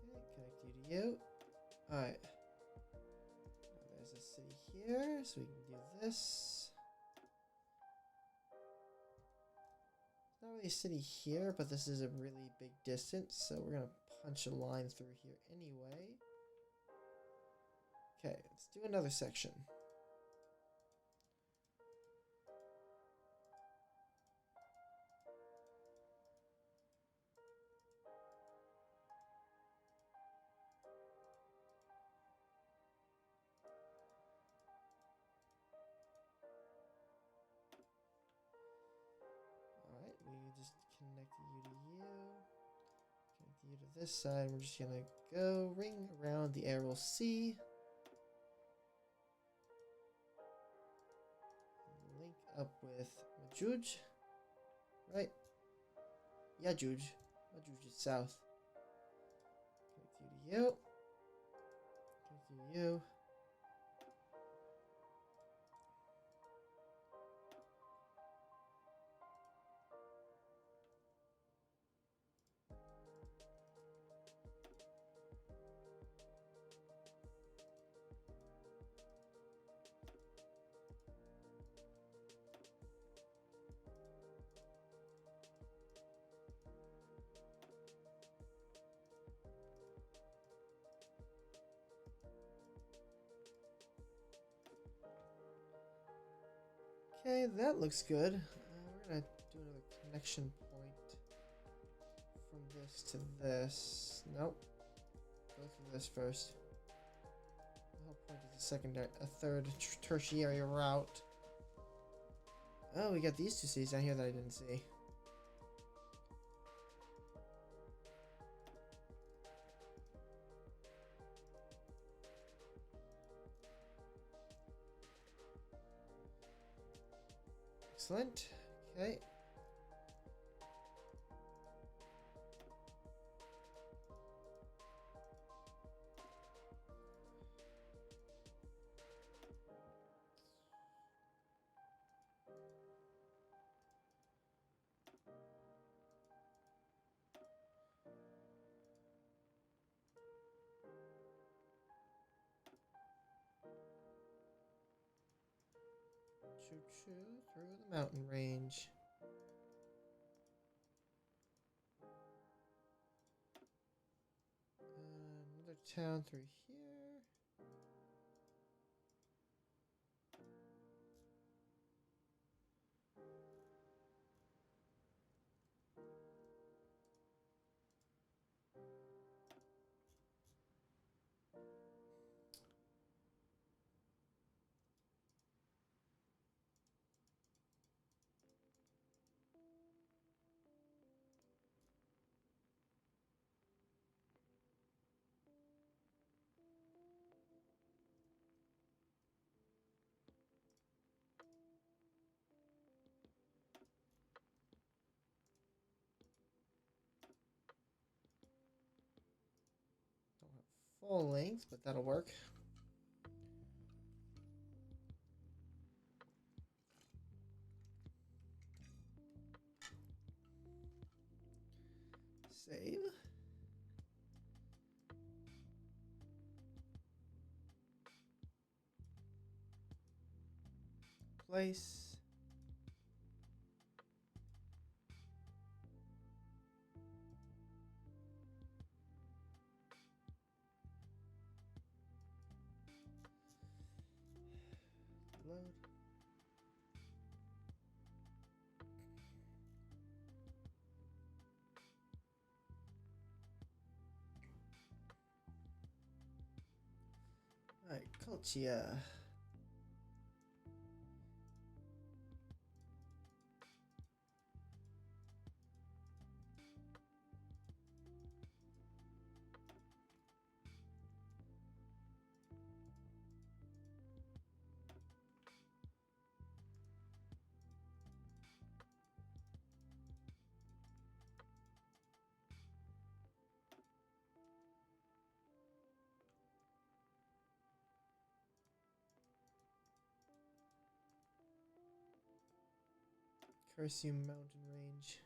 Okay, connect you to you. Alright. There's a city here, so we can do this. Not really a city here, but this is a really big distance, so we're gonna punch a line through here anyway. Okay, let's do another section. Alright, we just connect you to you. Connect you to this side. We're just gonna go ring around the Aral Sea. Link up with Majuj. Right? Yajuj. Majuj is south. Connect you to you. Connect you to you. Okay, that looks good. We're gonna do another connection point from this to this. Nope. Go through this first. The whole point is a third tertiary route. Oh, we got these two cities down here that I didn't see. Excellent. Okay. Choo-choo through the mountain range. Another town through here. full length, but that'll work. Save. Place. Load. Alright, culture. Cursium Mountain Range.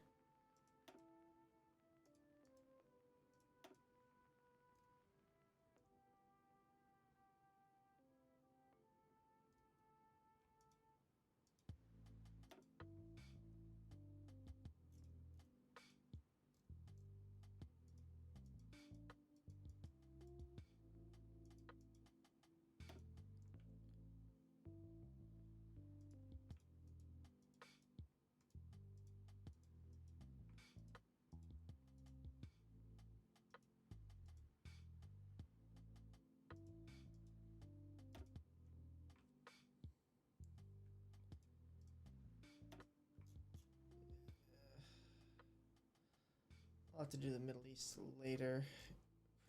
I'll have to do the Middle East later.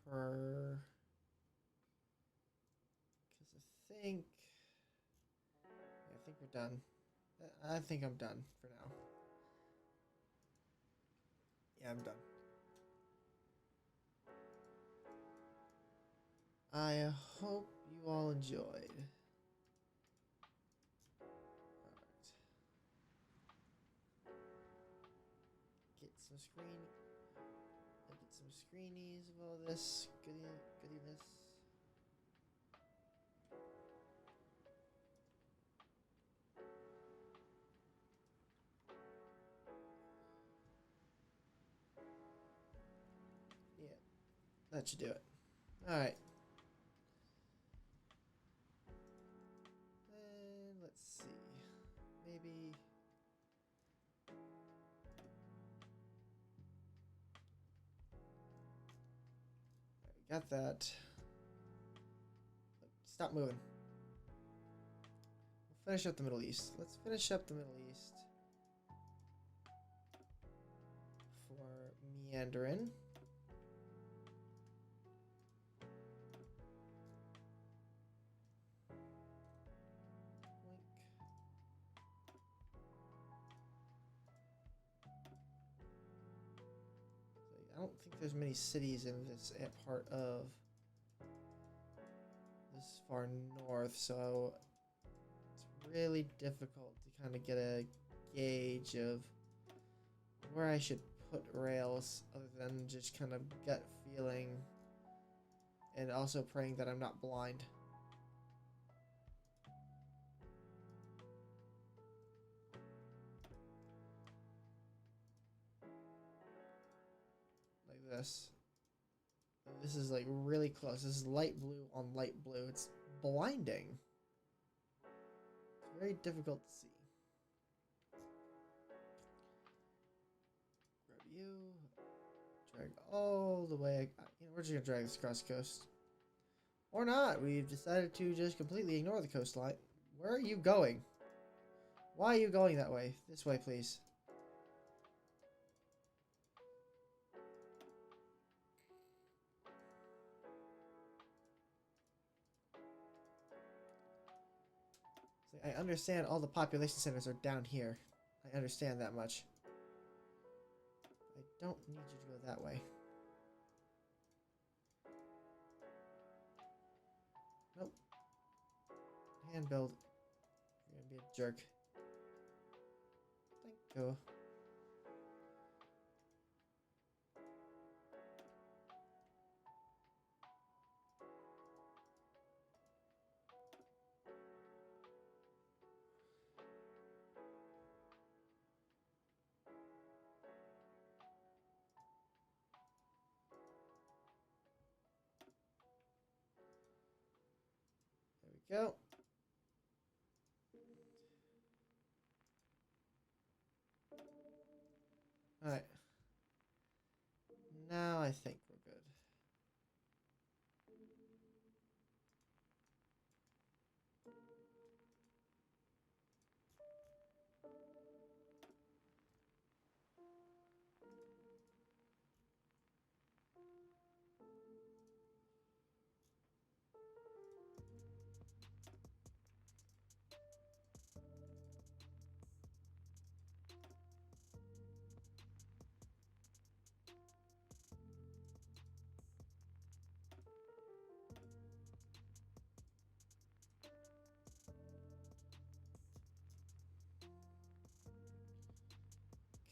Because I think we're done. I think I'm done for now. Yeah, I'm done. I hope you all enjoyed. Alright. Get some screenies of all this goodiness. Yeah, that should do it. Alright. And let's see. Maybe. Got that. Stop moving. We'll finish up the Middle East. Let's finish up the Middle East for Meandering. I don't think there's many cities in this part of this far north, so it's really difficult to kind of get a gauge of where I should put rails other than just kind of gut feeling and also praying that I'm not blind. Like this. This is like really close. This is light blue on light blue. It's blinding. It's very difficult to see. Grab you. Drag all the way. You know, we're just gonna drag this across the coast. Or not. We've decided to just completely ignore the coastline. Where are you going? Why are you going that way? This way, please. I understand all the population centers are down here. I understand that much. I don't need you to go that way. And build. You're gonna be a jerk. Thank you. There we go. Alright. Now I think we're good.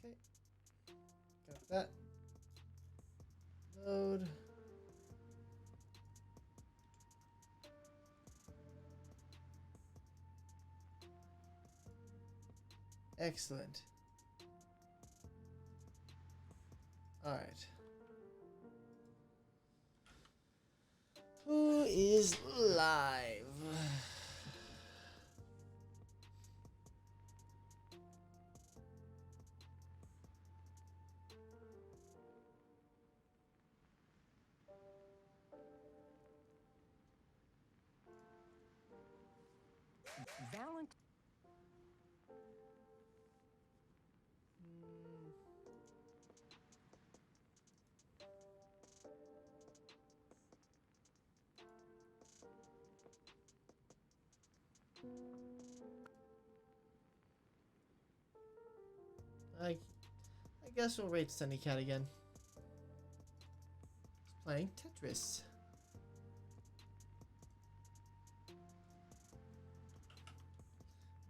Okay. Got that. Load. Excellent. All right. Who is live? Valentine. I guess we'll rate Sunny Cat again. He's playing Tetris.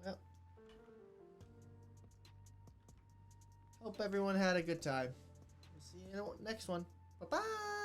Well, hope everyone had a good time. We'll see you in the next one. Bye-bye!